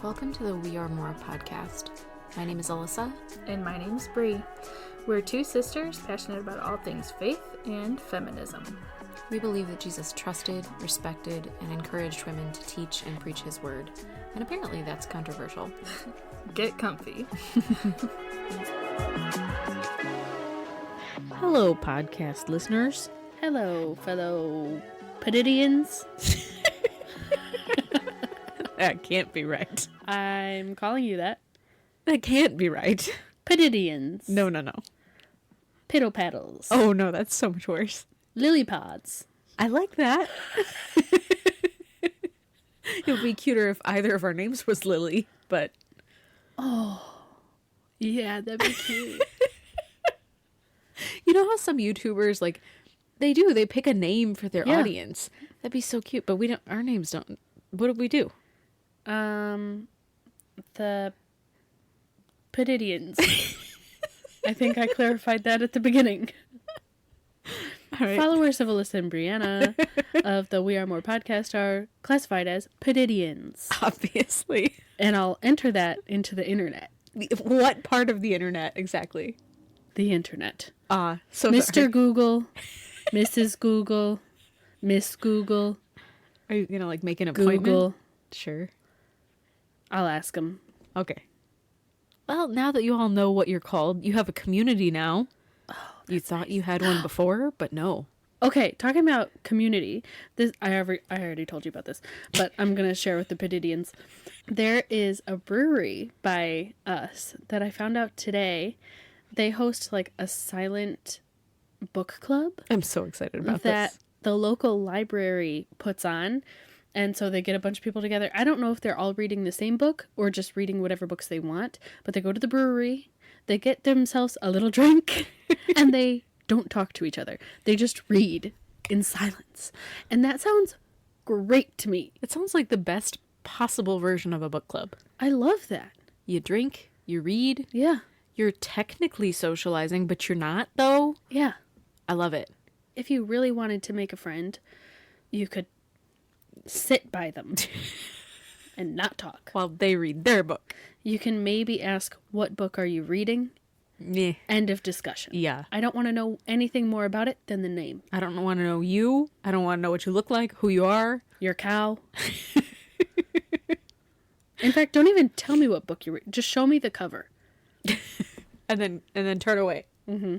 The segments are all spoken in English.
Welcome to the We Are More podcast. My name is Alyssa. And my name's Bree. We're two sisters passionate about all things faith and feminism. We believe that Jesus trusted, respected, and encouraged women to teach and preach his word. And apparently that's controversial. Get comfy. Hello, podcast listeners. Hello, fellow Poditians. That can't be right. I'm calling you that. That can't be right. Poditians. No. Piddle paddles. Oh, no, that's so much worse. Lily pods. I like that. It would be cuter if either of our names was Lily, but... Oh, yeah, that'd be cute. You know how some YouTubers, like, they pick a name for their audience. That'd be so cute, but we don't, our names don't, what do we do? The Poditians. I think I clarified that at the beginning. All right. Followers of Alyssa and Brianna of the We Are More podcast are classified as Poditians. Obviously. And I'll enter that into the internet. What part of the internet, exactly? The internet. So Mr. sorry. Google, Mrs. Google, Miss Google. Are you gonna, like, make an appointment? Google. Sure. I'll ask them. Okay. Well, now that you all know what you're called, you have a community now. Oh, you thought you had one before, but no. Okay, talking about community. This I already told you about this, but I'm gonna share with the Poditians. There is a brewery by us that I found out today. They host like a silent book club. I'm so excited about that this. The local library puts on. And so they get a bunch of people together. I don't know if they're all reading the same book or just reading whatever books they want, but they go to the brewery, they get themselves a little drink, and they don't talk to each other. They just read in silence. And that sounds great to me. It sounds like the best possible version of a book club. I love that. You drink, you read. Yeah. You're technically socializing, but you're not, though. Yeah. I love it. If you really wanted to make a friend, you could sit by them and not talk while they read their book. You can maybe ask, what book are you reading? Yeah. End of discussion. Yeah. I don't want to know anything more about it than the name. I don't want to know you. I don't want to know what you look like, who you are. Your cow. In fact, don't even tell me what book you read. Just show me the cover. and then turn away. Mm-hmm.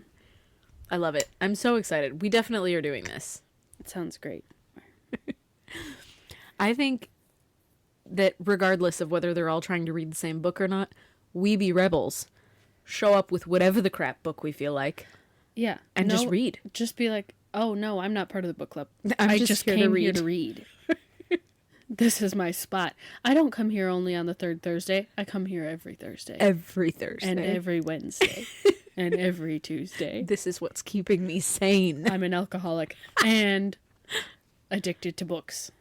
I love it. I'm so excited. We definitely are doing this. It sounds great. I think that regardless of whether they're all trying to read the same book or not, we be rebels. Show up with whatever the crap book we feel like. Yeah. And just read. Just be like, oh no, I'm not part of the book club. I just came here to read. This is my spot. I don't come here only on the third Thursday. I come here every Thursday. Every Thursday. And every Wednesday. And every Tuesday. This is what's keeping me sane. I'm an alcoholic and addicted to books.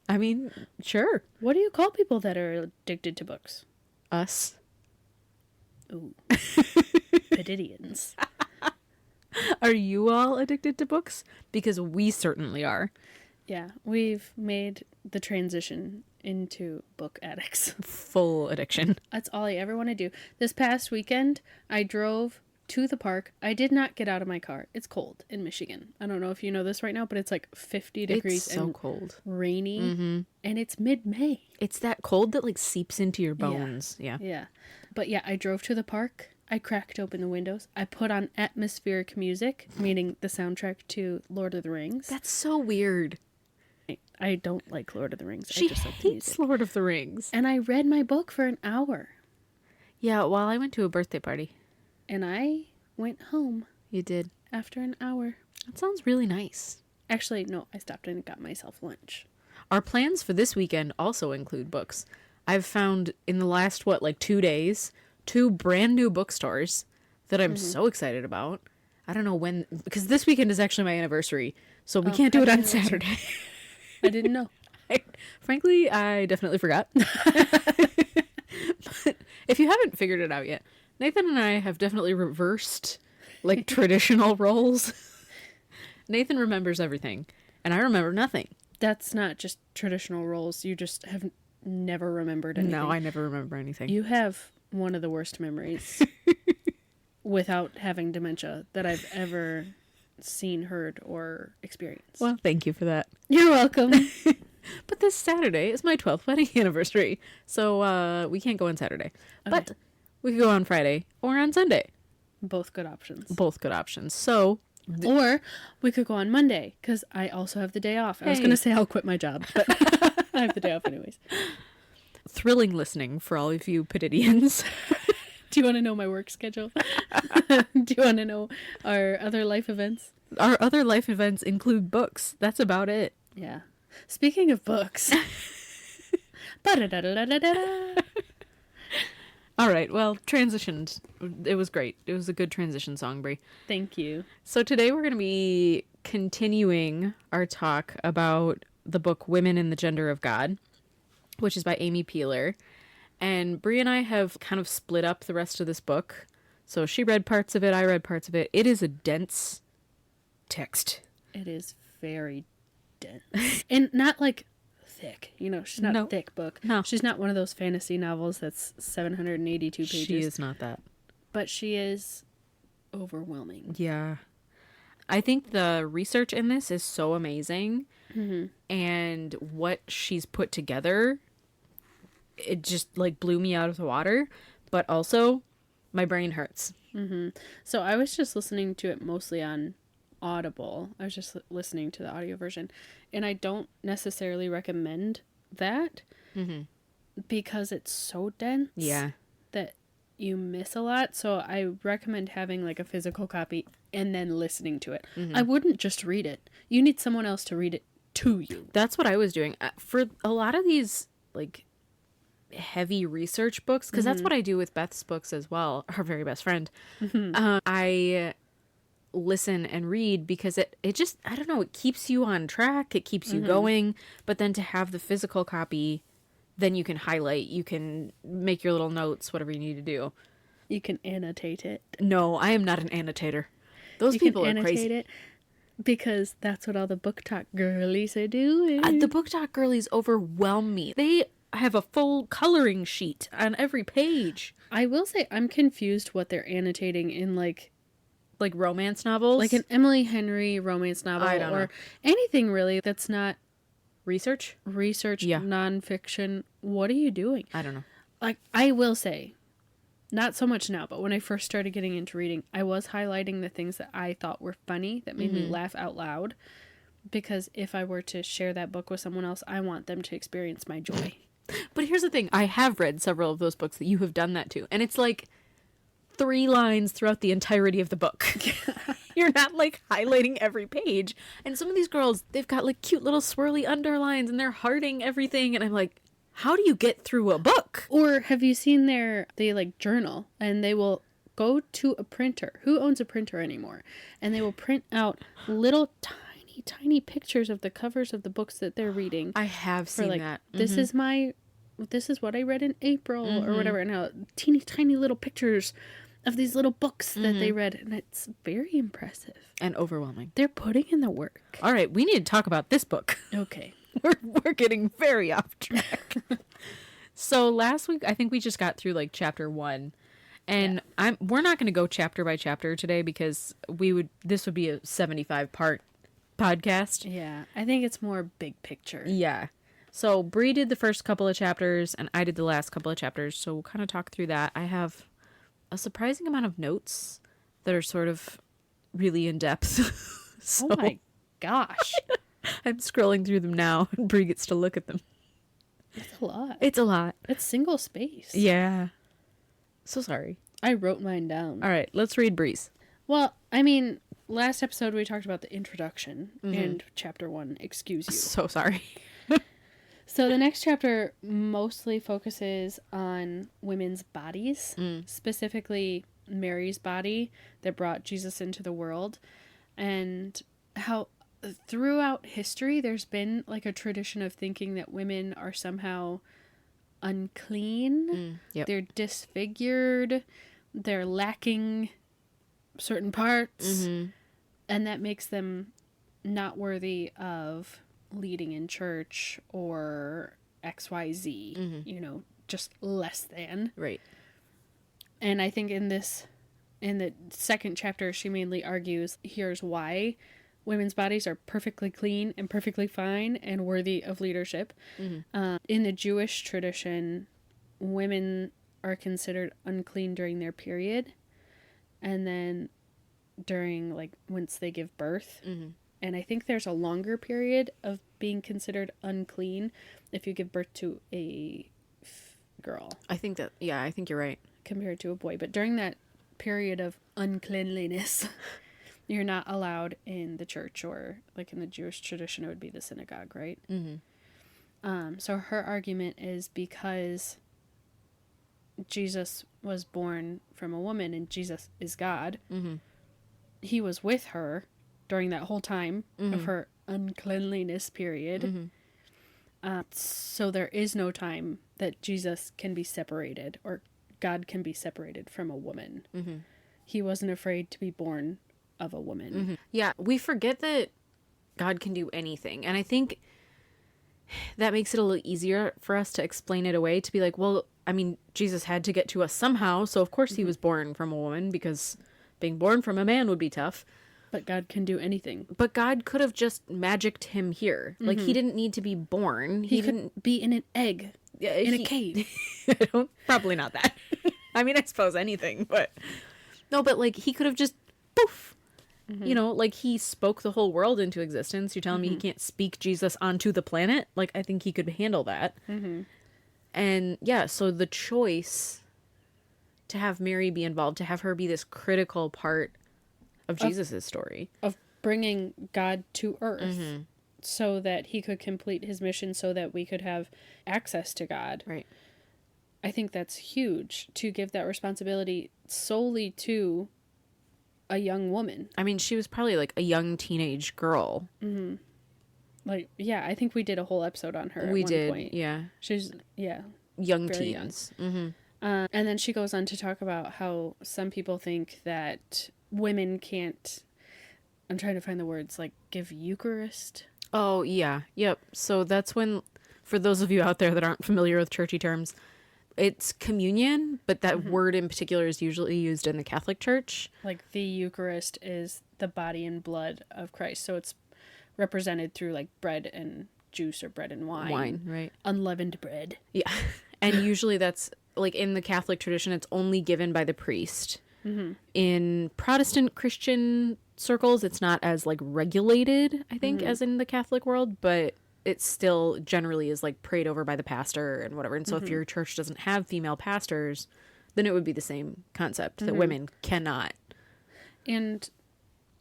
I mean, sure. What do you call people that are addicted to books? Us. Ooh. Poditians. Are you all addicted to books? Because we certainly are. Yeah, we've made the transition into book addicts. Full addiction. That's all I ever want to do. This past weekend, I drove to the park. I did not get out of my car. It's cold in Michigan. I don't know if you know this right now, but it's like 50 degrees it's so and cold. Rainy. Mm-hmm. And it's mid-May. It's that cold that like seeps into your bones. Yeah. But yeah, I drove to the park. I cracked open the windows. I put on atmospheric music, meaning the soundtrack to Lord of the Rings. That's so weird. I don't like Lord of the Rings. She I just like the music. hates Lord of the Rings. And I read my book for an hour. Yeah, well, I went to a birthday party. And I went home. You did? After an hour. That sounds really nice. Actually, no, I stopped and got myself lunch. Our plans for this weekend also include books. I've found in the last, 2 days, 2 brand new bookstores that I'm so excited about. I don't know when, because this weekend is actually my anniversary, so we can't do it on Saturday. I didn't know. Frankly, I definitely forgot. But if you haven't figured it out yet, Nathan and I have definitely reversed, traditional roles. Nathan remembers everything, and I remember nothing. That's not just traditional roles. You just never remembered anything. No, I never remember anything. You have one of the worst memories without having dementia that I've ever seen, heard, or experienced. Well, thank you for that. You're welcome. But this Saturday is my 12th wedding anniversary, so we can't go on Saturday. Okay. But we could go on Friday or on Sunday. Both good options. Both good options. So, Or we could go on Monday, because I also have the day off. I was Hey. going to say I'll quit my job, but I have the day off anyways. thrilling listening for all of you Poditians. Do you want to know my work schedule? Do you want to know our other life events? Our other life events include books. That's about it. Yeah. Speaking of books. Ba-da-da-da-da-da-da. All right, well, transitioned. It was great. It was a good transition song, Brie. Thank you. So today we're going to be continuing our talk about the book Women in the Gender of God, which is by Amy Peeler. And Brie and I have kind of split up the rest of this book. So she read parts of it, I read parts of it. It is a dense text. It is very dense. And not like thick. You know, she's not No. a thick book. No. She's not one of those fantasy novels that's 782 pages. She is not that. But she is overwhelming. Yeah. I think the research in this is so amazing. Mm-hmm. And what she's put together, it just like blew me out of the water. But also, my brain hurts. Mm-hmm. So I was just listening to it mostly on Audible. I was just listening to the audio version. And I don't necessarily recommend that because it's so dense Yeah. that you miss a lot. So I recommend having like a physical copy and then listening to it. I wouldn't just read it. You need someone else to read it to you. That's what I was doing. For a lot of these, like, heavy research books, because that's what I do with Beth's books as well, her very best friend. I listen and read because it just, I don't know, it keeps you on track, it keeps you going, but then to have the physical copy, then you can highlight, you can make your little notes, whatever you need to do. You can annotate it. No, I am not an annotator. Those You people can are annotate crazy. it because that's what all the book talk girlies are doing. The book talk girlies overwhelm me. They have a full coloring sheet on every page. I will say I'm confused what they're annotating in like Romance novels? like an Emily Henry romance novel I don't or know. anything really that's not Research? research, Yeah. nonfiction. What are you doing? I don't know. Like, I will say, not so much now, but when I first started getting into reading, I was highlighting the things that I thought were funny, that made me laugh out loud. Because if I were to share that book with someone else, I want them to experience my joy. But here's the thing. I have read several of those books that you have done that to. And it's like 3 lines throughout the entirety of the book. You're not like highlighting every page. And some of these girls, they've got like cute little swirly underlines and they're hearting everything. And I'm like, how do you get through a book? Or have you seen they like journal and they will go to a printer. Who owns a printer anymore? And they will print out little tiny pictures of the covers of the books that they're reading. I have For seen like, that. this is what I read in April or whatever. And now tiny little pictures of these little books that they read. And it's very impressive. And overwhelming. They're putting in the work. All right, we need to talk about this book. Okay. We're getting very off track. So last week, I think we just got through like chapter 1. And we're not going to go chapter by chapter today because this would be a 75-part podcast. Yeah. I think it's more big picture. Yeah. So Bree did the first couple of chapters and I did the last couple of chapters. So we'll kind of talk through that. I have a surprising amount of notes that are sort of really in depth. So Oh my gosh. I'm scrolling through them now and Bree gets to look at them. It's a lot. It's a lot. It's single space. Yeah. So sorry. I wrote mine down. All right, let's read Bree's. Well, I mean, last episode we talked about the introduction and chapter 1, excuse you. So sorry. So the next chapter mostly focuses on women's bodies, specifically Mary's body that brought Jesus into the world, and how throughout history there's been like a tradition of thinking that women are somehow unclean, Yep. they're disfigured, they're lacking certain parts, and that makes them not worthy of leading in church or XYZ, you know, just less than. Right. And I think in the second chapter, she mainly argues, here's why women's bodies are perfectly clean and perfectly fine and worthy of leadership. In the Jewish tradition, women are considered unclean during their period, and then during, like, once they give birth. And I think there's a longer period of being considered unclean if you give birth to a girl. I think you're right. Compared to a boy. But during that period of uncleanliness, you're not allowed in the church, or like in the Jewish tradition, it would be the synagogue, right? So her argument is because Jesus was born from a woman and Jesus is God, he was with her during that whole time of her uncleanliness period. So there is no time that Jesus can be separated, or God can be separated from a woman. He wasn't afraid to be born of a woman. Yeah, we forget that God can do anything. And I think that makes it a little easier for us to explain it away, to be like, well, I mean, Jesus had to get to us somehow, so of course he was born from a woman, because being born from a man would be tough. But God can do anything. But God could have just magicked him here. Like, he didn't need to be born. He could be in an egg, in a cave. Probably not that. I mean, I suppose anything, but... No, but, like, he could have just, poof! You know, like, he spoke the whole world into existence. You're telling me he can't speak Jesus onto the planet? Like, I think he could handle that. And, yeah, so the choice to have Mary be involved, to have her be this critical part of Jesus' story. Of bringing God to earth so that he could complete his mission, so that we could have access to God. Right. I think that's huge, to give that responsibility solely to a young woman. I mean, she was probably like a young teenage girl. Like, yeah, I think we did a whole episode on her. We at one did, point. yeah. She's, yeah. Young very teens. Young. And then she goes on to talk about how some people think that women can't, I'm trying to find the words, like, give Eucharist. Oh, yeah. Yep. So that's when, for those of you out there that aren't familiar with churchy terms, it's communion, but that word in particular is usually used in the Catholic Church. Like, the Eucharist is the body and blood of Christ. So it's represented through, like, bread and juice, or bread and wine. Wine, right. Unleavened bread. Yeah. And usually that's, like, in the Catholic tradition, it's only given by the priest. In Protestant Christian circles, it's not as, like, regulated, I think, as in the Catholic world, but it still generally is, like, prayed over by the pastor and whatever. And so if your church doesn't have female pastors, then it would be the same concept, that women cannot. And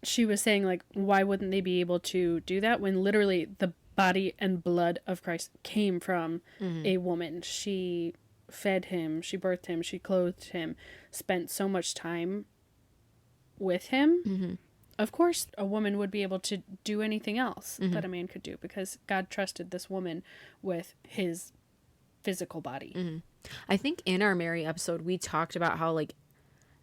she was saying, like, why wouldn't they be able to do that when literally the body and blood of Christ came from a woman? She fed him, she birthed him, she clothed him, spent so much time with him. Of course, a woman would be able to do anything else that a man could do, because God trusted this woman with his physical body. I think in our Mary episode, we talked about how, like,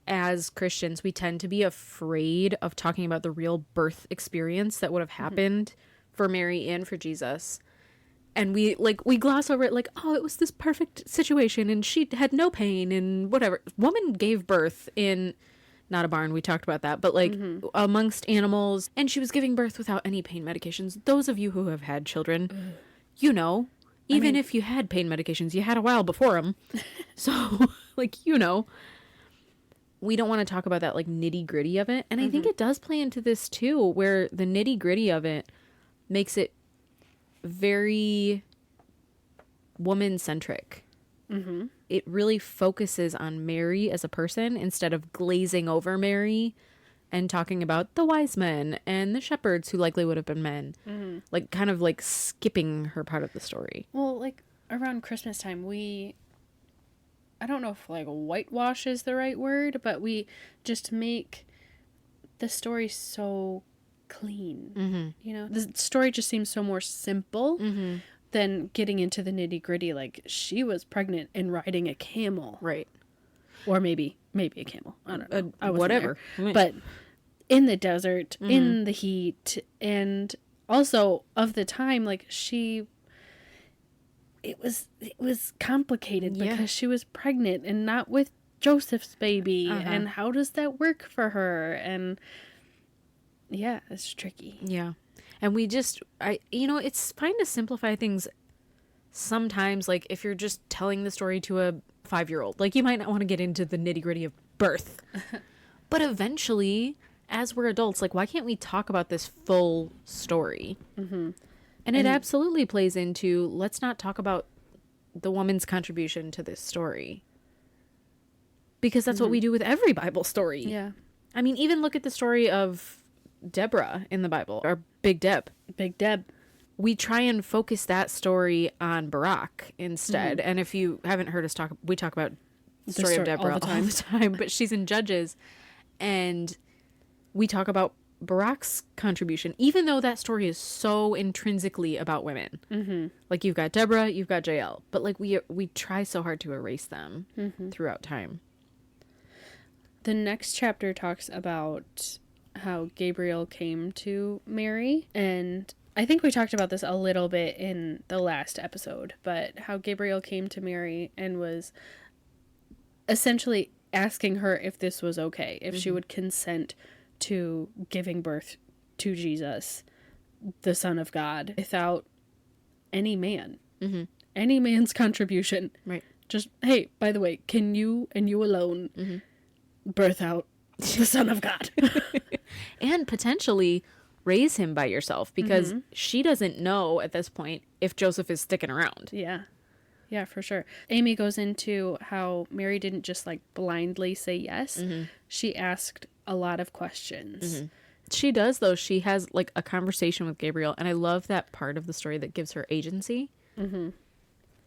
as Christians, we tend to be afraid of talking about the real birth experience that would have happened for Mary and for Jesus. And we gloss over it like, oh, it was this perfect situation and she had no pain and whatever. Woman gave birth in, not a barn, we talked about that, but like amongst animals, and she was giving birth without any pain medications. Those of you who have had children, you know, even if you had pain medications, you had a while before them. So, like, you know, we don't want to talk about that, like, nitty gritty of it. And I think it does play into this too, where the nitty gritty of it makes it very woman-centric. It really focuses on Mary as a person instead of glazing over Mary and talking about the wise men and the shepherds who likely would have been men. Like, kind of like skipping her part of the story. Well, like, around Christmas time, I don't know if, like, whitewash is the right word, but we just make the story so clean. You know, the story just seems so more simple than getting into the nitty gritty. Like, she was pregnant and riding a camel, Right. or maybe a camel. I don't know. I wasn't whatever. there. But in the desert, in the heat, and also of the time, like, it was complicated Yeah. because she was pregnant and not with Joseph's baby. Uh-huh. And how does that work for her? And yeah, it's tricky. Yeah. And it's fine to simplify things sometimes. Like if you're just telling the story to a 5-year-old, like you might not want to get into the nitty gritty of birth. But eventually, as we're adults, like why can't we talk about this full story? Mm-hmm. And it absolutely plays into, let's not talk about the woman's contribution to this story. Because that's what we do with every Bible story. Yeah. I mean, even look at the story of Deborah in the Bible, or Big Deb. Big Deb. We try and focus that story on Barak instead. And if you haven't heard us talk, we talk about the story of Deborah all the time. But she's in Judges. And we talk about Barak's contribution, even though that story is so intrinsically about women. Mm-hmm. Like you've got Deborah, you've got Jael, but like we try so hard to erase them throughout time. The next chapter talks about how Gabriel came to Mary, and I think we talked about this a little bit in the last episode, but how Gabriel came to Mary and was essentially asking her if this was okay, if she would consent to giving birth to Jesus, the Son of God, without any man, any man's contribution. Right. Just, hey, by the way, can you and you alone birth out the Son of God? And potentially raise him by yourself, because she doesn't know at this point if Joseph is sticking around. Yeah. Yeah, for sure. Amy goes into how Mary didn't just like blindly say yes. She asked a lot of questions. She does, though. She has like a conversation with Gabriel, and I love that part of the story that gives her agency.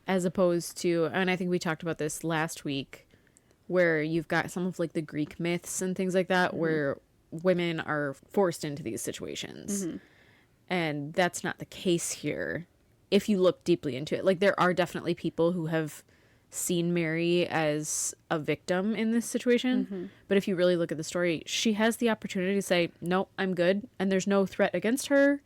As opposed to, and I think we talked about this last week, where you've got some of like the Greek myths and things like that, where women are forced into these situations. And that's not the case here. If you look deeply into it, like there are definitely people who have seen Mary as a victim in this situation. But if you really look at the story, she has the opportunity to say, no, I'm good. And there's no threat against her.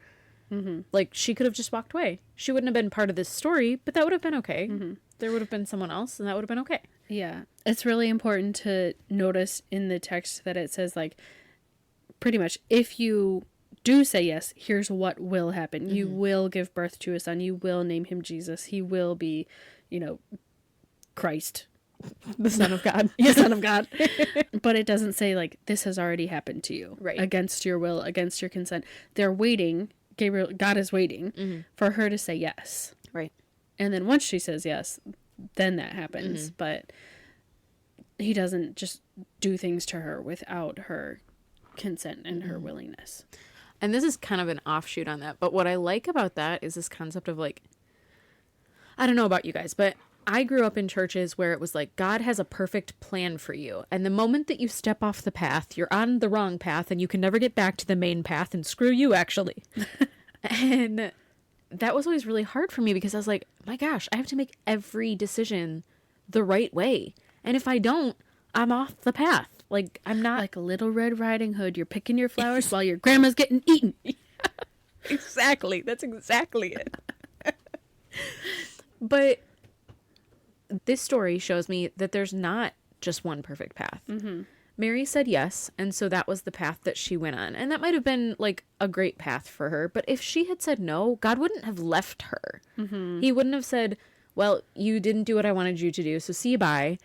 Like she could have just walked away. She wouldn't have been part of this story, but that would have been okay. There would have been someone else and that would have been okay. Yeah. It's really important to notice in the text that it says like, pretty much, if you do say yes, here's what will happen. You will give birth to a son. You will name him Jesus. He will be, Christ. The Son of God. The Son of God. But it doesn't say like, this has already happened to you. Right. Against your will, against your consent. They're waiting. God is waiting for her to say yes. Right. And then once she says yes, then that happens. But he doesn't just do things to her without her consent and her willingness. And this is kind of an offshoot on that. But what I like about that is this concept of like, I don't know about you guys, but I grew up in churches where it was like, God has a perfect plan for you. And the moment that you step off the path, you're on the wrong path and you can never get back to the main path, and screw you, actually. And that was always really hard for me, because I was like, my gosh, I have to make every decision the right way. And if I don't, I'm off the path. Like, I'm not like a little Red Riding Hood. You're picking your flowers while your grandma's getting eaten. Exactly. That's exactly it. But this story shows me that there's not just one perfect path. Mary said yes, and so that was the path that she went on. And that might have been like a great path for her. But if she had said no, God wouldn't have left her. He wouldn't have said, well, you didn't do what I wanted you to do, so see you bye,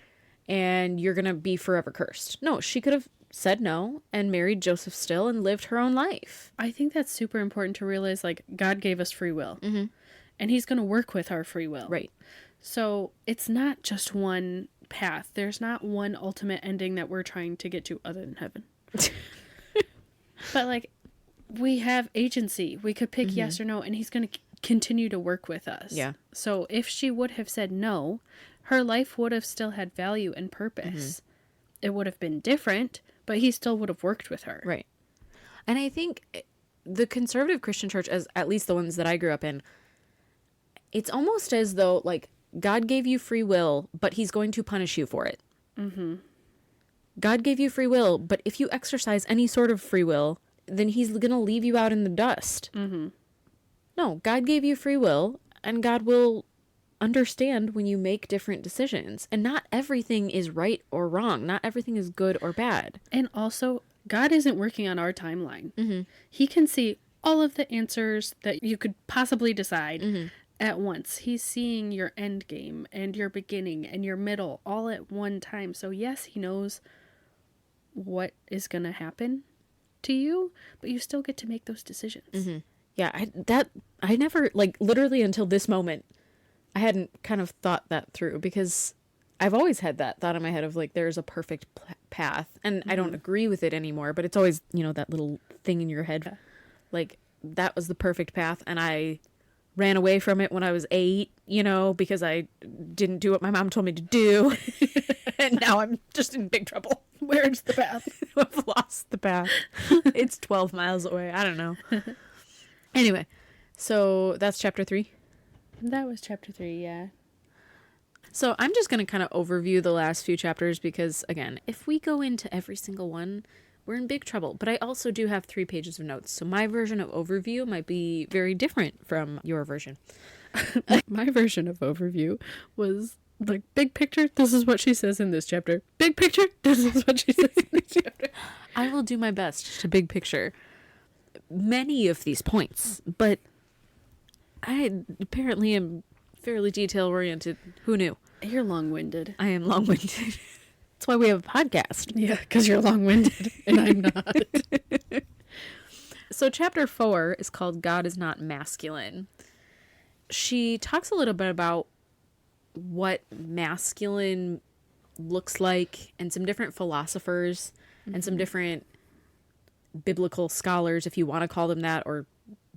and you're going to be forever cursed. No, she could have said no and married Joseph still and lived her own life. I think that's super important to realize, like, God gave us free will. And he's going to work with our free will. Right. So it's not just one path. There's not one ultimate ending that we're trying to get to other than heaven. But, like, we have agency. We could pick yes or no, and he's going to continue to work with us. Yeah. So if she would have said no, her life would have still had value and purpose. It would have been different, but he still would have worked with her. Right. And I think the conservative Christian church, as at least the ones that I grew up in, it's almost as though, like, God gave you free will, but he's going to punish you for it. God gave you free will, but if you exercise any sort of free will, then he's going to leave you out in the dust. No, God gave you free will, and God will understand when you make different decisions. And not everything is right or wrong. Not everything is good or bad. And also, God isn't working on our timeline. Mm-hmm. He can see all of the answers that you could possibly decide Mm-hmm. at once. He's seeing your end game and your beginning and your middle all at one time. So yes, he knows what is going to happen to you, but you still get to make those decisions. Mm-hmm. Yeah, I never, like, literally until this moment, I hadn't kind of thought that through, because I've always had that thought in my head of, like, there's a perfect path, and I don't agree with it anymore, but it's always, you know, that little thing in your head, Yeah. like, that was the perfect path, and I ran away from it when I was 8, you know, because I didn't do what my mom told me to do, and now I'm just in big trouble. Where's the path? I've lost the path. It's 12 miles away. I don't know. Anyway, so that's chapter 3. That was chapter 3, yeah. So I'm just going to kind of overview the last few chapters because, again, if we go into every single one, we're in big trouble. But I also do have 3 pages of notes. So my version of overview might be very different from your version. My version of overview was like, big picture, this is what she says in this chapter. Big picture, this is what she says in this chapter. I will do my best to big picture many of these points, but I apparently am fairly detail oriented. Who knew? You're long-winded. I am long-winded. That's why we have a podcast. Yeah, because you're long-winded and I'm not. So chapter 4 is called God is Not Masculine. She talks a little bit about what masculine looks like, and some different philosophers and some different biblical scholars, if you want to call them that, or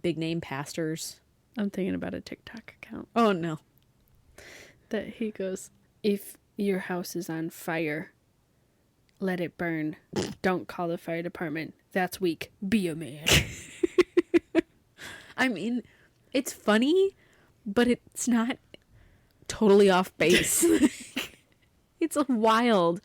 big name pastors. I'm thinking about a TikTok account Oh no. that he goes, if your house is on fire, let it burn. Don't call the fire department. That's weak. Be a man. I mean, it's funny, but it's not totally off base. It's wild.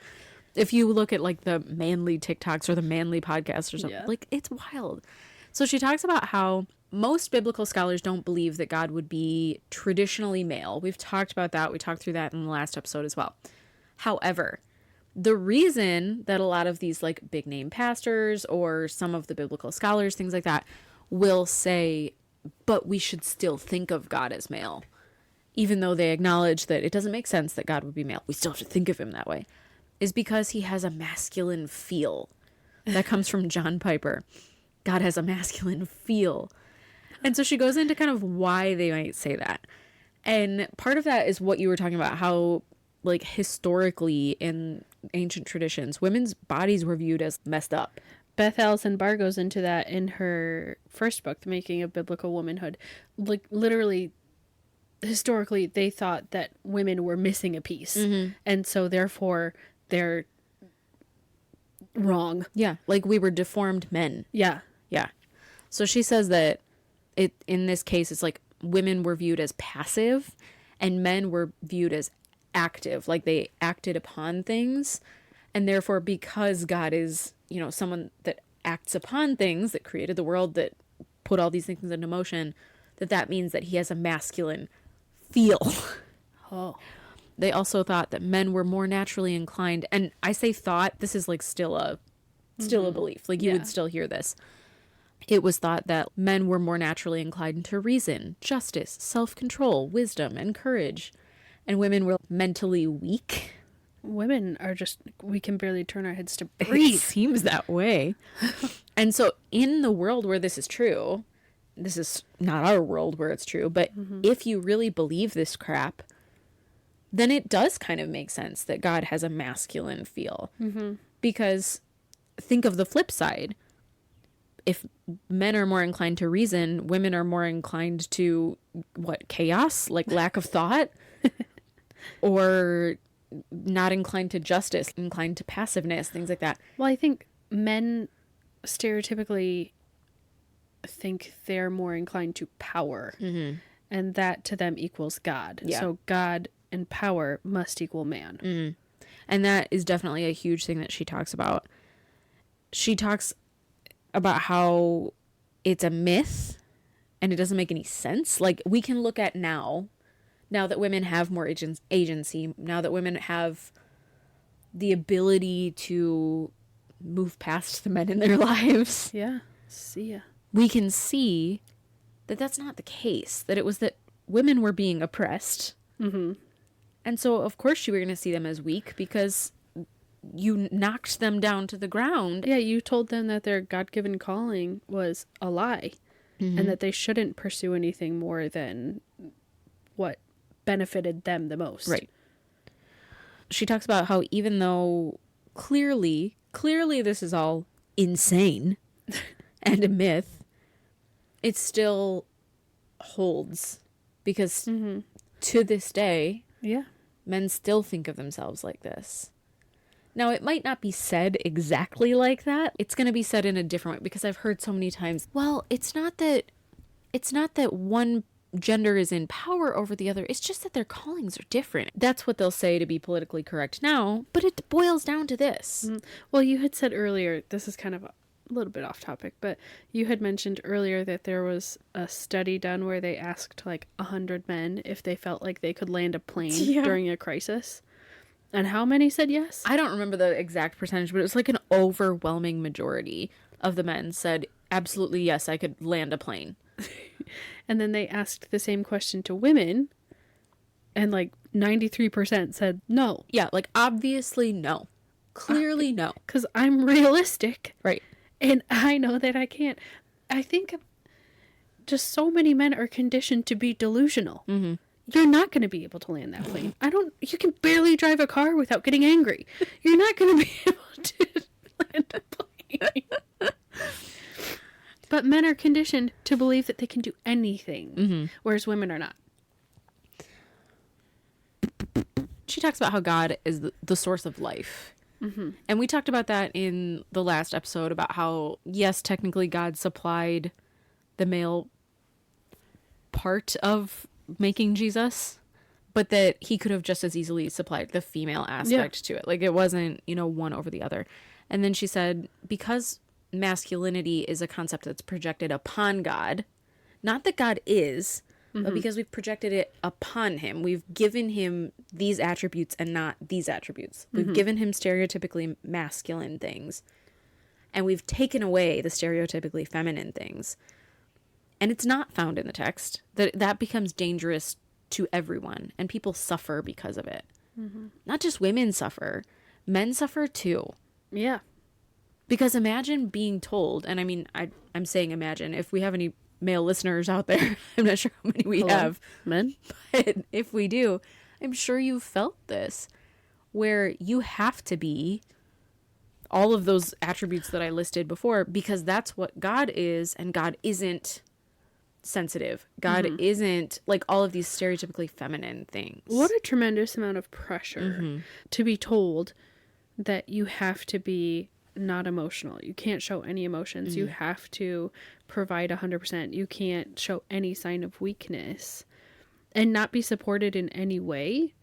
If you look at like the manly TikToks or the manly podcasts or something, Yeah. like it's wild. So she talks about how most biblical scholars don't believe that God would be traditionally male. We've talked about that. We talked through that in the last episode as well. However, the reason that a lot of these like big name pastors or some of the biblical scholars, things like that, will say, but we should still think of God as male, even though they acknowledge that it doesn't make sense that God would be male, we still have to think of him that way, is because he has a masculine feel. That comes from John Piper. God has a masculine feel. And so she goes into kind of why they might say that. And part of that is what you were talking about, how like historically in ancient traditions, women's bodies were viewed as messed up. Beth Allison Barr goes into that in her first book, The Making of Biblical Womanhood. Like, literally, historically, they thought that women were missing a piece. And so, therefore, they're wrong. Yeah, like we were deformed men. Yeah. Yeah. So she says that in this case, it's like women were viewed as passive and men were viewed as active, like they acted upon things. And therefore, because God is, you know, someone that acts upon things, that created the world, that put all these things into motion, that means that he has a masculine feel. Oh. They also thought that men were more naturally inclined. And I say thought, this is like still a belief. Like you would still hear this. It was thought that men were more naturally inclined to reason, justice, self-control, wisdom, and courage. And women were mentally weak. Women are just, we can barely turn our heads to breathe. It seems that way. And so in the world where this is true, this is not our world where it's true, but if you really believe this crap, then it does kind of make sense that God has a masculine feel. Because think of the flip side. If men are more inclined to reason, women are more inclined to, chaos? Like lack of thought? Or not inclined to justice, inclined to passiveness, things like that. Well, I think men stereotypically think they're more inclined to power. And that to them equals God. Yeah. So God and power must equal man. And that is definitely a huge thing that she talks about. She talks about how it's a myth and it doesn't make any sense. Like we can look at now now that women have more agency, now that women have the ability to move past the men in their lives, Yeah. See ya. we can see that that's not the case, that it was that women were being oppressed. Mm-hmm. And so, of course, you were going to see them as weak because you knocked them down to the ground. Yeah, you told them that their God-given calling was a lie and that they shouldn't pursue anything more than what benefited them the most. Right. She talks about how even though clearly this is all insane and a myth, it still holds because to this day, Yeah. men still think of themselves like this. Now, it might not be said exactly like that. It's going to be said in a different way because I've heard so many times, well, it's not that one gender is in power over the other. It's just that their callings are different. That's what they'll say to be politically correct now, but it boils down to this. Well, you had said earlier, this is kind of a little bit off topic, but you had mentioned earlier that there was a study done where they asked like 100 men if they felt like they could land a plane during a crisis. And how many said yes? I don't remember the exact percentage, but it was like an overwhelming majority of the men said, absolutely, yes, I could land a plane. And then they asked the same question to women, and like 93% said no. Yeah, like obviously no. Clearly no. Because I'm realistic. Right. And I know that I can't. I think just so many men are conditioned to be delusional. Mm-hmm. You're not going to be able to land that plane. You can barely drive a car without getting angry. You're not going to be able to land a plane. But men are conditioned to believe that they can do anything, whereas women are not. She talks about how God is the source of life. Mm-hmm. And we talked about that in the last episode about how, yes, technically God supplied the male part of making Jesus, but that he could have just as easily supplied the female aspect to it. Like it wasn't, one over the other. And then she said, because masculinity is a concept that's projected upon God, not that God is, but because we've projected it upon him. We've given him these attributes and not these attributes. We've given him stereotypically masculine things, and we've taken away the stereotypically feminine things. And it's not found in the text. That becomes dangerous to everyone, and people suffer because of it. Not just women suffer, men suffer too. Yeah. Because imagine being told, and I mean, I'm saying imagine, if we have any male listeners out there, I'm not sure how many we have. Men? But if we do, I'm sure you've felt this, where you have to be all of those attributes that I listed before, because that's what God is, and God isn't sensitive. God isn't like all of these stereotypically feminine things. What a tremendous amount of pressure to be told that you have to be not emotional. You can't show any emotions. You have to provide 100%. You can't show any sign of weakness and not be supported in any way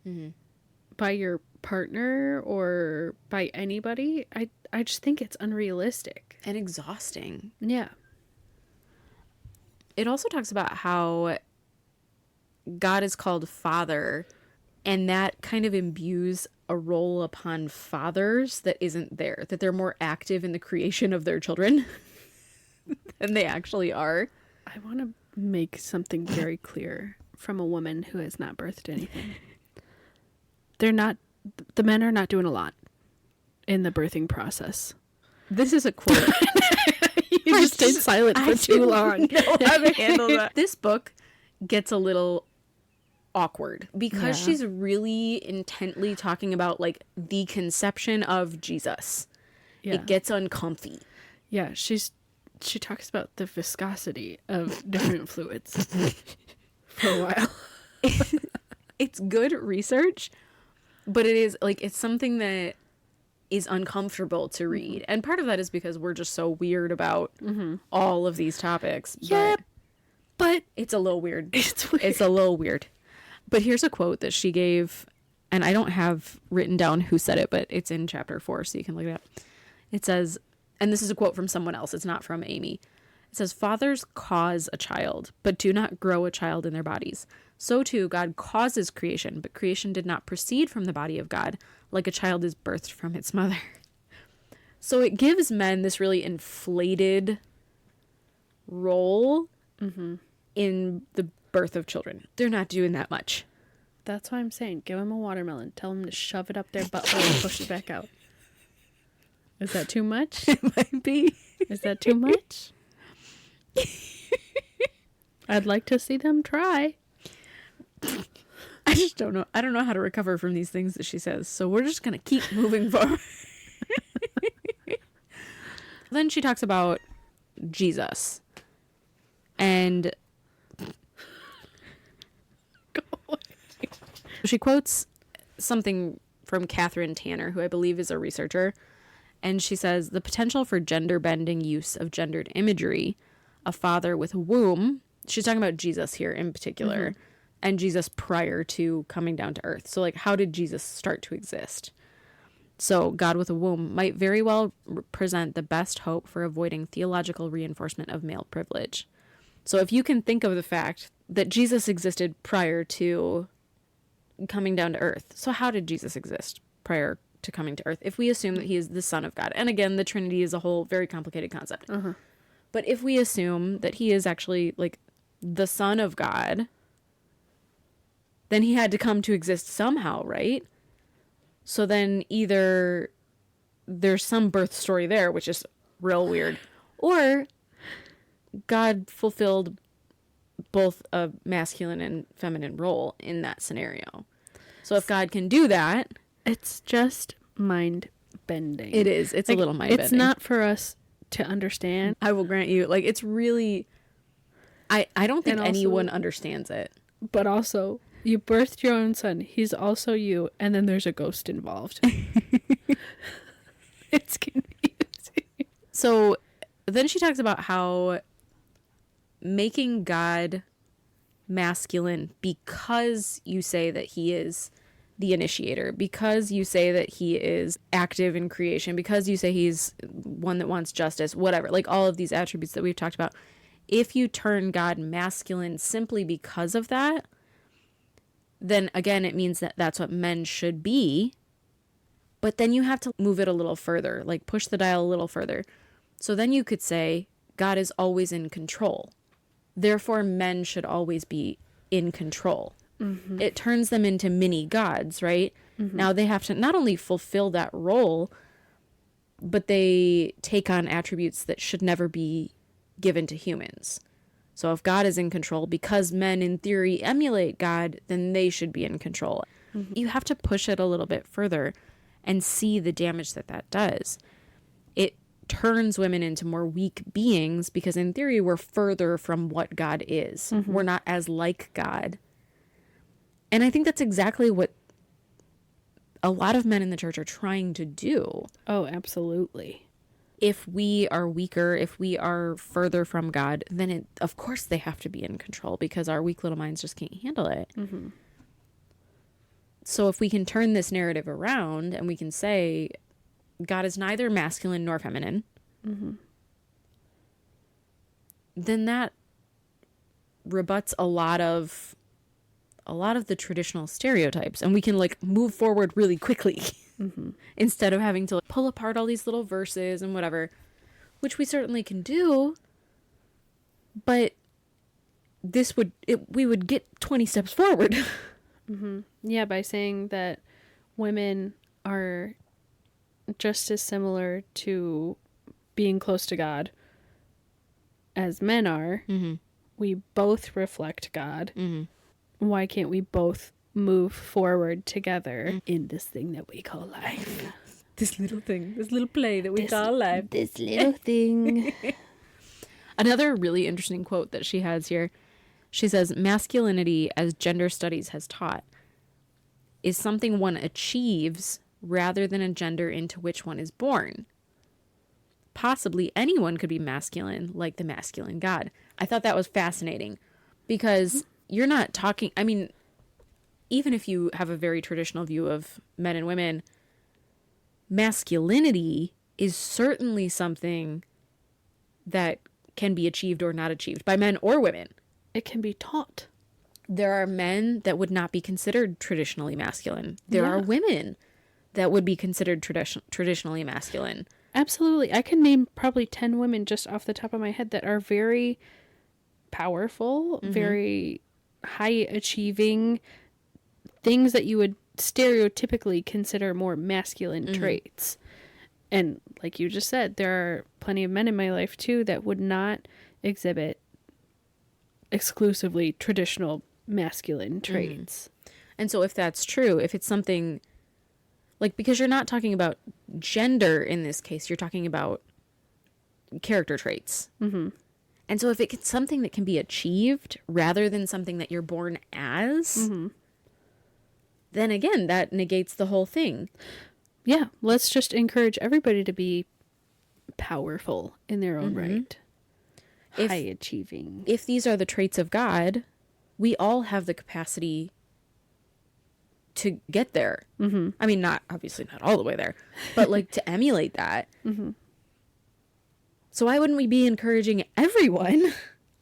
by your partner or by anybody. I just think it's unrealistic and exhausting. Yeah. It also talks about how God is called Father, and that kind of imbues a role upon fathers that isn't there, that they're more active in the creation of their children than they actually are. I want to make something very clear from a woman who has not birthed anything. The men are not doing a lot in the birthing process. This is a quote. You just stayed silent for too long. Know how to handle that. This book gets a little awkward because she's really intently talking about like the conception of Jesus. Yeah. It gets uncomfy. Yeah, she talks about the viscosity of different fluids for a while. It's good research, but it is like it's something that is uncomfortable to read. And part of that is because we're just so weird about all of these topics. Yeah, but it's a little weird. It's weird. It's a little weird. But here's a quote that she gave, and I don't have written down who said it, but it's in chapter 4, so you can look it up. It says, and this is a quote from someone else, it's not from Amy. It says, "Fathers cause a child, but do not grow a child in their bodies. So too, God causes creation, but creation did not proceed from the body of God, like a child is birthed from its mother. So it gives men this really inflated role in the birth of children. They're not doing that much. That's why I'm saying, give them a watermelon. Tell them to shove it up their butthole and push it back out. Is that too much? It might be. Is that too much? I'd like to see them try. I just don't know. I don't know how to recover from these things that she says. So we're just going to keep moving forward. Then she talks about Jesus. And she quotes something from Catherine Tanner, who I believe is a researcher. And she says, the potential for gender-bending use of gendered imagery, a father with a womb. She's talking about Jesus here in particular, and Jesus prior to coming down to earth. So, like, how did Jesus start to exist? So, God with a womb might very well represent the best hope for avoiding theological reinforcement of male privilege. So, if you can think of the fact that Jesus existed prior to coming down to earth. So, how did Jesus exist prior to coming to earth? If we assume that he is the Son of God. And again, the Trinity is a whole very complicated concept. But if we assume that he is actually, like, the Son of God, then he had to come to exist somehow, right? So then either there's some birth story there, which is real weird, or God fulfilled both a masculine and feminine role in that scenario. So if God can do that... It's just mind-bending. It is. It's like, a little mind-bending. It's not for us to understand. I will grant you. Like, it's really... I don't think anyone understands it. But also... You birthed your own son. He's also you. And then there's a ghost involved. It's confusing. So then she talks about how making God masculine because you say that he is the initiator, because you say that he is active in creation, because you say he's one that wants justice, whatever. Like all of these attributes that we've talked about. If you turn God masculine simply because of that, then again, it means that that's what men should be. But then you have to move it a little further, like push the dial a little further. So then you could say God is always in control. Therefore, men should always be in control. It turns them into mini gods, right? Now they have to not only fulfill that role, but they take on attributes that should never be given to humans. So if God is in control, because men in theory emulate God, then they should be in control. You have to push it a little bit further and see the damage that that does. It turns women into more weak beings because in theory we're further from what God is. We're not as like God. And I think that's exactly what a lot of men in the church are trying to do. Oh, absolutely. If we are weaker, if we are further from God, then of course they have to be in control because our weak little minds just can't handle it. So if we can turn this narrative around and we can say God is neither masculine nor feminine, then that rebuts a lot of the traditional stereotypes, and we can like move forward really quickly. Instead of having to pull apart all these little verses and whatever, which we certainly can do, but we would get 20 steps forward. Yeah, by saying that women are just as similar to being close to God as men are. We both reflect God. Why can't we both move forward together in this thing that we call life? This little thing, this little play that we call life. This little thing. Another really interesting quote that she has here. She says, masculinity, as gender studies has taught, is something one achieves rather than a gender into which one is born. Possibly anyone could be masculine, like the masculine God. I thought that was fascinating because you're not talking, I mean, even if you have a very traditional view of men and women, masculinity is certainly something that can be achieved or not achieved by men or women. It can be taught. There are men that would not be considered traditionally masculine. There are Yeah. women that would be considered traditionally masculine. Absolutely. I can name probably 10 women just off the top of my head that are very powerful, very high achieving, things that you would stereotypically consider more masculine traits. And like you just said, there are plenty of men in my life too that would not exhibit exclusively traditional masculine traits. And so if that's true, if it's something like, because you're not talking about gender in this case, you're talking about character traits. Mm-hmm. And so if it's something that can be achieved rather than something that you're born as, then again, that negates the whole thing. Yeah, let's just encourage everybody to be powerful in their own right. High achieving. If these are the traits of God, we all have the capacity to get there. Mm-hmm. I mean, obviously not all the way there, but like to emulate that. Mm-hmm. So why wouldn't we be encouraging everyone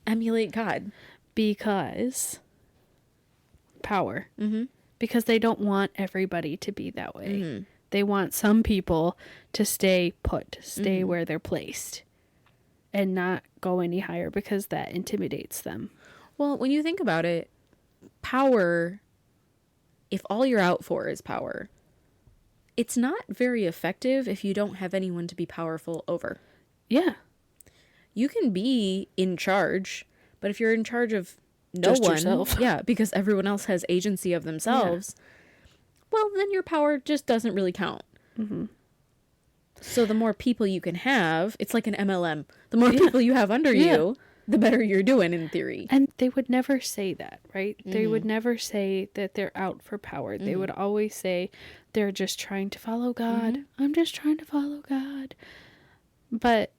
emulate God? Because power. Mm-hmm. Because they don't want everybody to be that way. Mm-hmm. They want some people to stay put, stay where they're placed, and not go any higher because that intimidates them. Well, when you think about it, power, if all you're out for is power, it's not very effective if you don't have anyone to be powerful over. Yeah. You can be in charge, but if you're in charge of Just yourself. Yeah, because everyone else has agency of themselves, well, then your power just doesn't really count. Mm-hmm. So the more people you can have, it's like an MLM. The more people you have under you, the better you're doing in theory. And they would never say that, right? They would never say that they're out for power. They would always say they're just trying to follow God. I'm just trying to follow God. But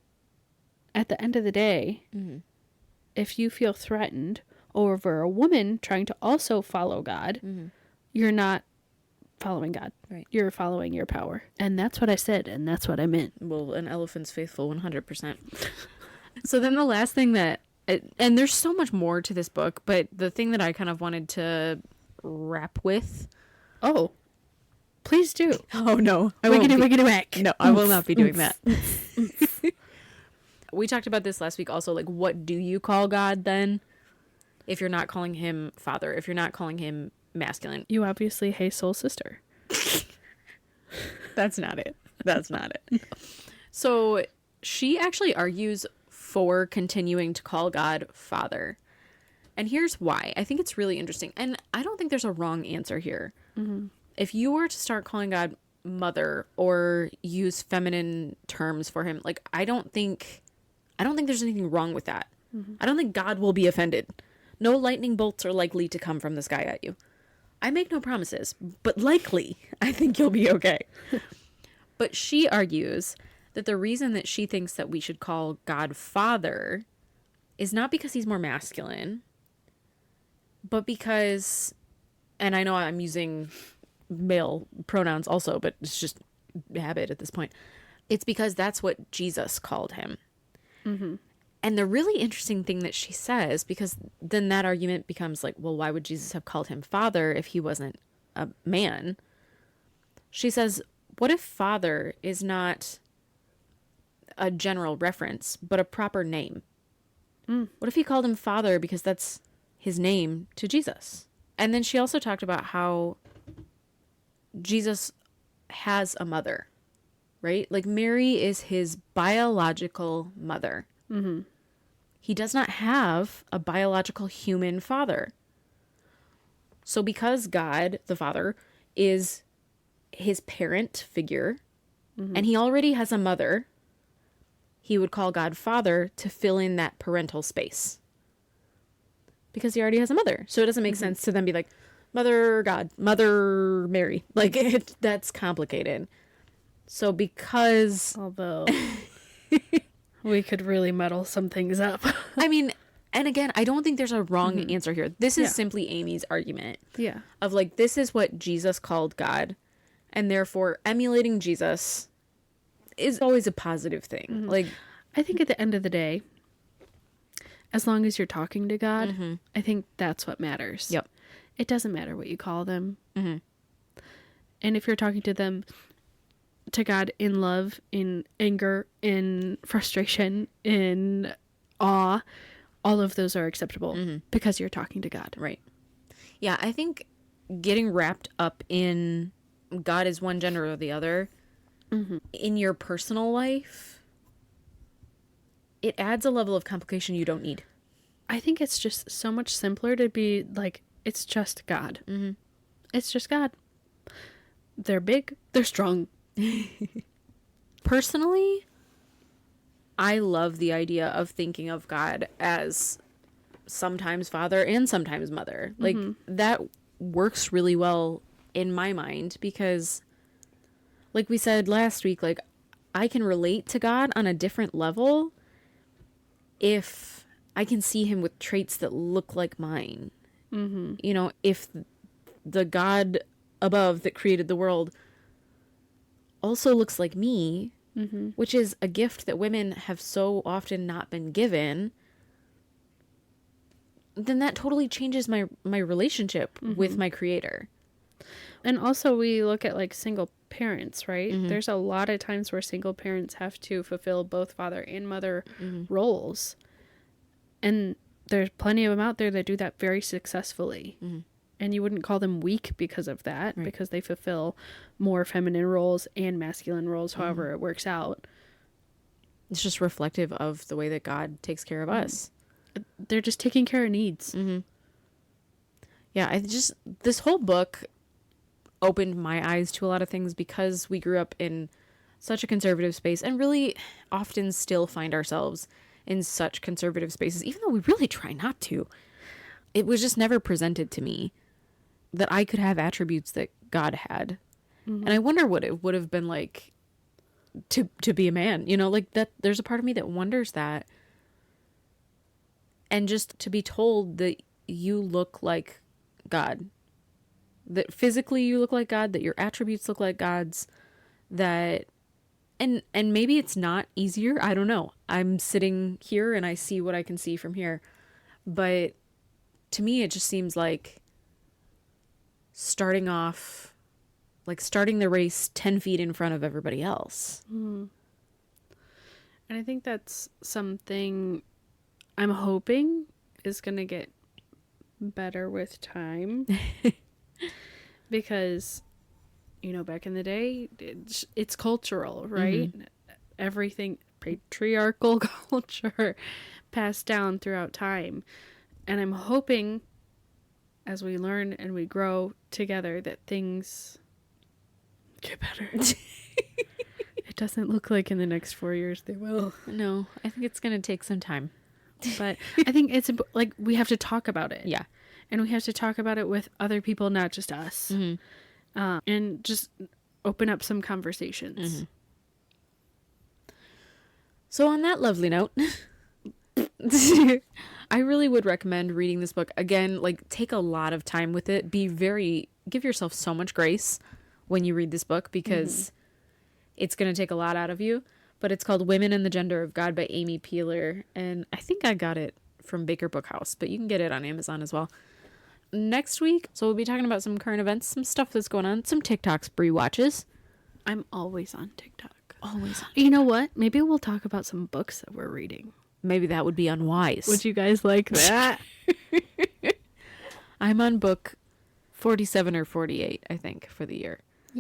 at the end of the day, if you feel threatened over a woman trying to also follow God, you're not following God. Right. You're following your power. And that's what I said, and that's what I meant. Well, an elephant's faithful 100%. So then the last thing and there's so much more to this book, but the thing that I kind of wanted to wrap with. Oh, please do. Oh, no. Wiggity whack. No, I will not be doing that. We talked about this last week also, like, what do you call God then? If you're not calling him Father, if you're not calling him masculine. You obviously hey soul sister. That's not it. That's not it. So she actually argues for continuing to call God Father. And here's why. I think it's really interesting. And I don't think there's a wrong answer here. Mm-hmm. If you were to start calling God Mother or use feminine terms for him, like, I don't think there's anything wrong with that. Mm-hmm. I don't think God will be offended. No lightning bolts are likely to come from the sky at you. I make no promises, but likely, I think you'll be okay. But she argues that the reason that she thinks that we should call God Father is not because he's more masculine, but because, and I know I'm using male pronouns also, but it's just habit at this point. It's because that's what Jesus called him. Mm-hmm. And the really interesting thing that she says, because then that argument becomes like, well, why would Jesus have called him Father if he wasn't a man? She says, what if Father is not a general reference, but a proper name? What if he called him Father because that's his name to Jesus? And then she also talked about how Jesus has a mother, right? Like, Mary is his biological mother. Mm-hmm. He does not have a biological human father. So because God, the Father, is his parent figure, and he already has a mother, he would call God Father to fill in that parental space. Because he already has a mother. So it doesn't make sense to then be like, Mother God, Mother Mary. Like, that's complicated. So because... Although... we could really muddle some things up. I mean, and again, I don't think there's a wrong answer here. This is simply Amy's argument. Yeah. Of like, this is what Jesus called God. And therefore, emulating Jesus is always a positive thing. Like, I think at the end of the day, as long as you're talking to God, I think that's what matters. Yep. It doesn't matter what you call them. Mm-hmm. And if you're talking to God in love, in anger, in frustration, in awe, all of those are acceptable because you're talking to God. Right. Yeah, I think getting wrapped up in God is one gender or the other in your personal life, it adds a level of complication you don't need. I think it's just so much simpler to be like, it's just God. Mm-hmm. It's just God. They're big. They're strong. Personally, I love the idea of thinking of God as sometimes father and sometimes mother. Like, that works really well in my mind because, like we said last week, like, I can relate to God on a different level if I can see him with traits that look like mine. Mm-hmm. You know, if the God above that created the world also looks like me, which is a gift that women have so often not been given, then that totally changes my relationship with my creator. And also we look at like single parents, right? There's a lot of times where single parents have to fulfill both father and mother roles. And there's plenty of them out there that do that very successfully. And you wouldn't call them weak because of that, because they fulfill more feminine roles and masculine roles, however it works out. It's just reflective of the way that God takes care of us. They're just taking care of needs. Yeah, this whole book opened my eyes to a lot of things because we grew up in such a conservative space and really often still find ourselves in such conservative spaces, even though we really try not to. It was just never presented to me that I could have attributes that God had. And I wonder what it would have been like to be a man, you know, like that. There's a part of me that wonders that. And just to be told that you look like God, that physically you look like God, that your attributes look like God's, that, and maybe it's not easier. I don't know. I'm sitting here and I see what I can see from here. But to me, it just seems like starting the race 10 feet in front of everybody else. And I think that's something I'm hoping is going to get better with time. Because, you know, back in the day, it's cultural, right? Everything, patriarchal culture passed down throughout time. And I'm hoping as we learn and we grow together that things get better. It doesn't look like in the next 4 years they will. No, I think it's going to take some time. But I think it's like we have to talk about it. Yeah. And we have to talk about it with other people, not just us. And just open up some conversations. So on that lovely note, I really would recommend reading this book. Again, like, take a lot of time with it. Give yourself so much grace when you read this book because it's going to take a lot out of you. But it's called Women and the Gender of God by Amy Peeler. And I think I got it from Baker Bookhouse, but you can get it on Amazon as well. Next week, so we'll be talking about some current events, some stuff that's going on, some TikToks Brie watches. I'm always on TikTok. Always on. You know what? Maybe we'll talk about some books that we're reading. Maybe that would be unwise. Would you guys like that? I'm on book 47 or 48, I think, for the year. I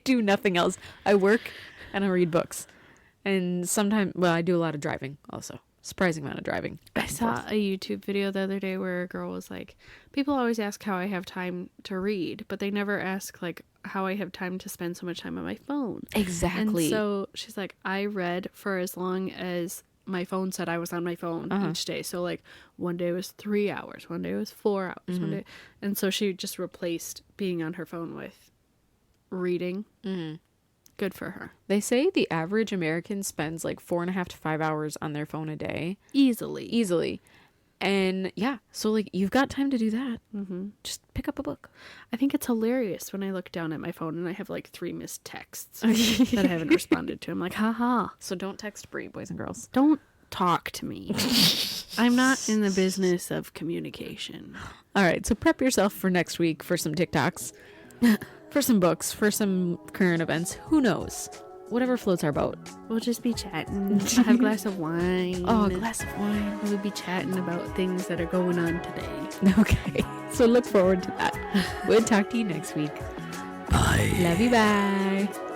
do nothing else. I work and I read books. And sometimes, well, I do a lot of driving also. Surprising amount of driving. I saw a YouTube video the other day where a girl was like, people always ask how I have time to read, but they never ask like how I have time to spend so much time on my phone. Exactly. And so she's like, I read for as long as my phone said I was on my phone each day. So like one day was 3 hours, one day was 4 hours, one day. And so she just replaced being on her phone with reading. Good for her. They say the average American spends like 4.5 to 5 hours on their phone a day. Easily. And yeah, so like you've got time to do that. Mm-hmm. Just pick up a book. I think it's hilarious when I look down at my phone and I have like 3 missed texts that I haven't responded to. I'm like, haha. So don't text Brie, boys and girls. Don't talk to me. I'm not in the business of communication. All right, so prep yourself for next week for some TikToks, for some books, for some current events. Who knows? Whatever floats our boat. We'll just be chatting. I'll have a glass of wine. Oh, a glass of wine. We'll be chatting about things that are going on today. Okay, so look forward to that. We'll talk to you next week. Bye. Love you, bye.